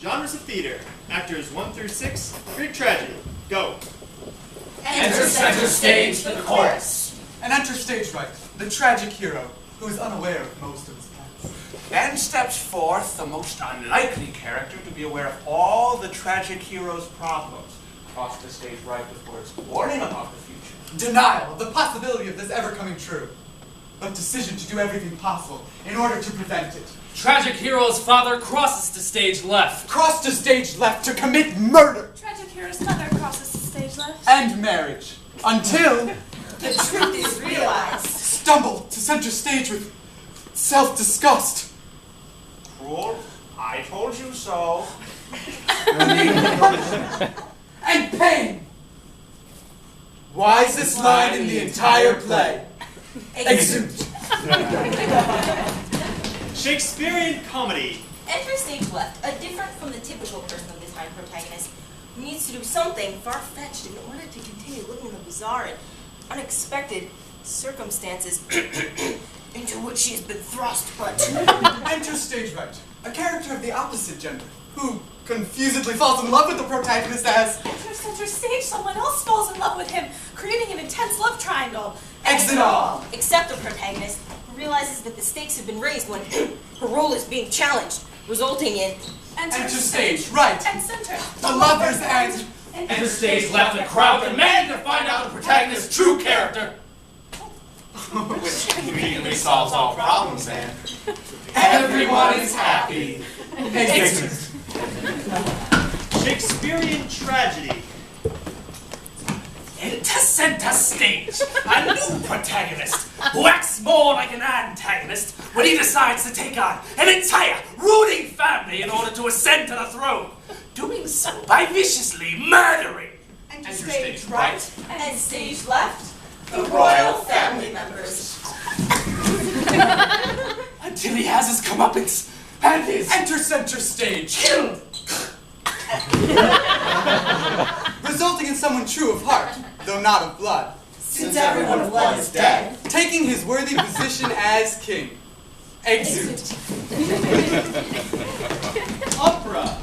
Genres of theater. Actors 1 through 6. Greek tragedy. Go. Enter center stage the chorus. And enter stage right, the tragic hero, who is unaware of most of his plans. And steps forth the most unlikely character to be aware of all the tragic hero's problems. Cross the stage right with words warning about the future. Denial of the possibility of this ever coming true. But decision to do everything possible in order to prevent it. Tragic hero's father crosses to stage left. Cross to stage left to commit murder. Tragic hero's mother crosses to stage left. And marriage. Until The truth is realized. stumble to center stage with self-disgust. Cruel, I told you so. And pain. Wisest line in the entire play. Exude. Shakespearean comedy. Enter stage left, a different from the typical person-of-the-time protagonist who needs to do something far-fetched in order to continue living in the bizarre and unexpected circumstances into which she has been thrust, but... Enter stage right, a character of the opposite gender, who confusedly falls in love with the protagonist as... Enter center stage, someone else falls in love with him, creating an intense love triangle. Exit all. Except the protagonist, who realizes that the stakes have been raised when her role is being challenged, resulting in... Enter stage right, And center. the lovers and... Enter stage left, a crowd demanding to find out the protagonist's true character. Which immediately solves all problems, man. Everyone is happy. Exit. Shakespearean tragedy. Enter center stage, a new protagonist who acts more like an antagonist when he decides to take on an entire rooting family in order to ascend to the throne, doing so by viciously murdering. Enter stage right, And stage left, the royal family members. until he has his comeuppance and is Enter center stage, killed. resulting in someone true of heart, though not of blood, Since everyone of blood is dead. taking his worthy position as king. Exit. Opera.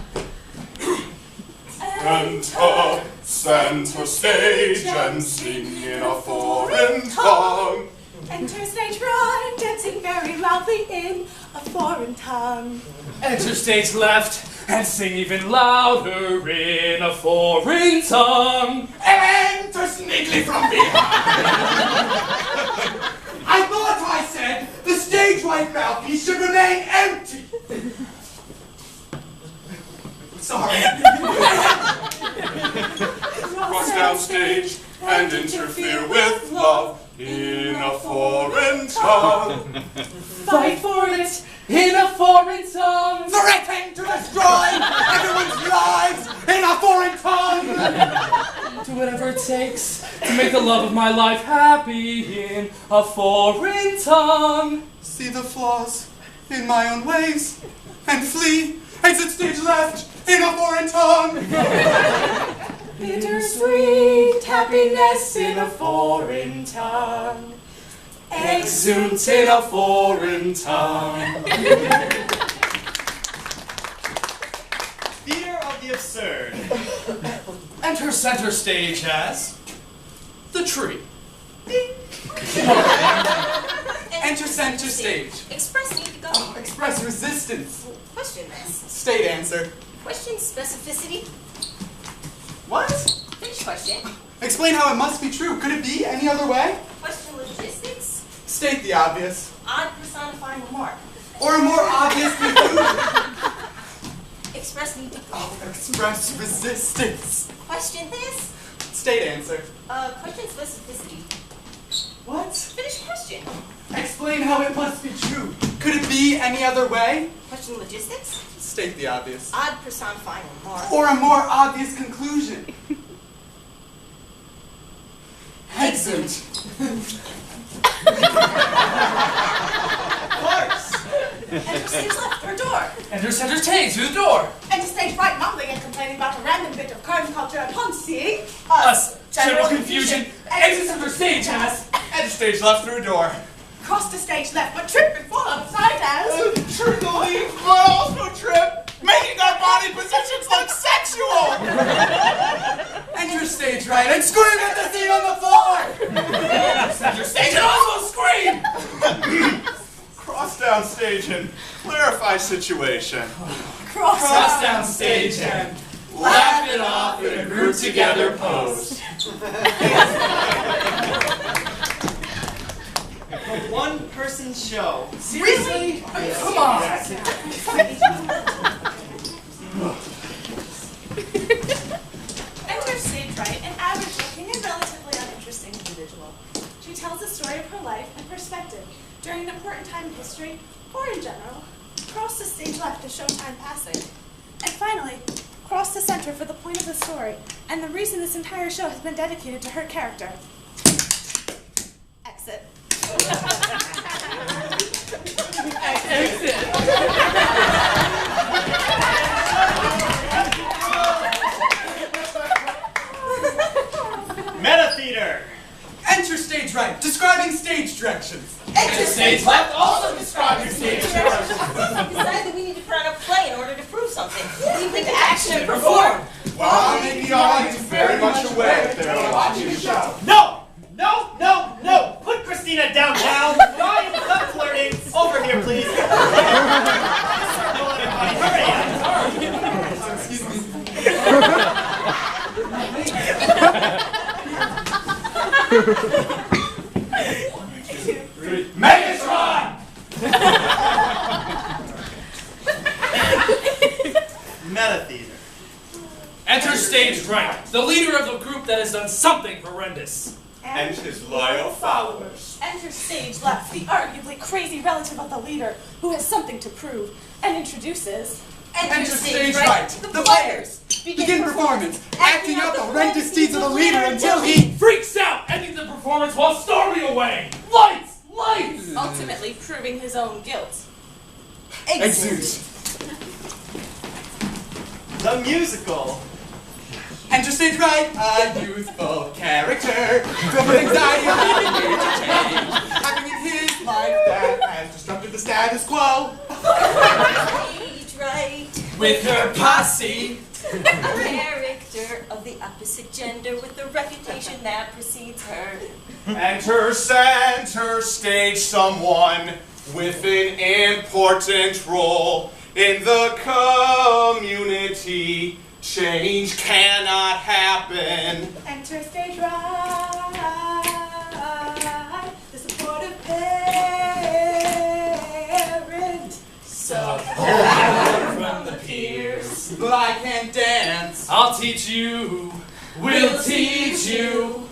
Enter center stage and sing in a foreign tongue. Enter stage right, dancing very loudly in a foreign tongue. Enter stage left and sing even louder in a foreign tongue. Enter sneakily from behind. I thought I said the stage right mouthpiece should remain empty. Sorry. Cross down stage and interfere with love in a foreign tongue. Fight for it in a foreign tongue. Threatening to destroy everyone's lives in a foreign tongue. Do whatever it takes to make the love of my life happy in a foreign tongue. See the flaws in my own ways and flee. Exit stage left in a foreign tongue. Bittersweet happiness in a foreign tongue. Exudes in a foreign tongue. Theater of the absurd. Enter center stage as the tree. Enter center stage. Express need to go. Express resistance. Question this. State answer. Question specificity. What? Finish question. Explain how it must be true. Could it be any other way? Question logistics. State the obvious. Odd personifying remark. Or a more obvious conclusion. Express need to go. Express resistance. Question this. State answer. Question specificity. What? Finish question. Explain how it must be true. Could it be any other way? Question logistics. State the obvious. Odd personifying remark. Or a more obvious conclusion. Exit. Farce. Enter stage left, or door. Enter center stage through the door. Enter stage right, mumbling and complaining about a random bit of current culture upon seeing Us. General confusion. Exit center stage as Enter stage left through a door. Cross the stage left, but trip and fall upside as Trickle leaf, but also trip. making our body positions look sexual. Enter stage right and scream at the scene on the floor! Center stage and also scream. Cross down stage and clarify situation. Cross down stage and laugh it off in a group together pose. A one-person show. Seriously? Come on. Enter stage right, an average-looking and relatively uninteresting individual. She tells the story of her life and perspective during an important time in history, or in general. Cross the stage left to show time passing. And finally, cross the center for the point of the story, and the reason this entire show has been dedicated to her character. Exit. Meta theater. Enter stage right, describing stage directions. Enter stage left, also describing stage directions. Decided that we need to put on a play in order to prove something. Leap into action and perform. While making the audience very much aware that they're watching the show. No! No! No! No! Put Christina downtown. Ryan, stop flirting. Over here, please. Hurry up. Excuse me. Megatron! Meta theater. Enter stage right, the leader of the group that has done something horrendous. And his loyal followers. Enter stage left, the arguably crazy relative of the leader who has something to prove, and introduces... Enter stage right, the players. Begin performance, acting out the horrendous deeds of the leader until he Freaks out, ending the performance while storming away. Lights! Lights! ultimately proving his own guilt. exudes. The musical. Enter stage right, a youthful character filled with anxiety of having to change, having in his life that has disrupted the status quo. Stage right. With her posse. A character of the opposite gender with the reputation that precedes her. Enter center stage someone with an important role in the community. Change cannot happen. Enter stage right, the supportive parent. Support from the peers. But I can't dance. I'll teach you. We'll teach you.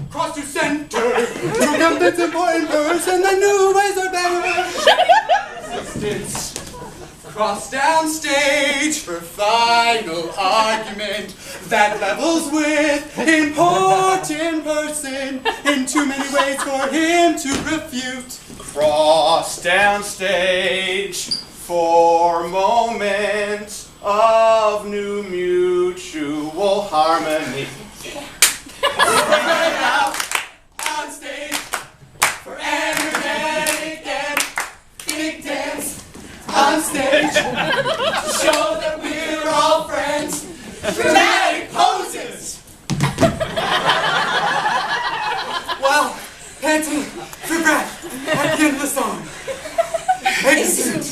Cross to center, to come this important person, the new ways are better. Resistance. Cross down stage for final argument that levels with important person in too many ways for him to refute. Cross down stage for moments of new mutual harmony. On stage for energetic and big dance. On stage to show that we're all friends. Dramatic poses. Well, panting for breath at the end of the song. Exit.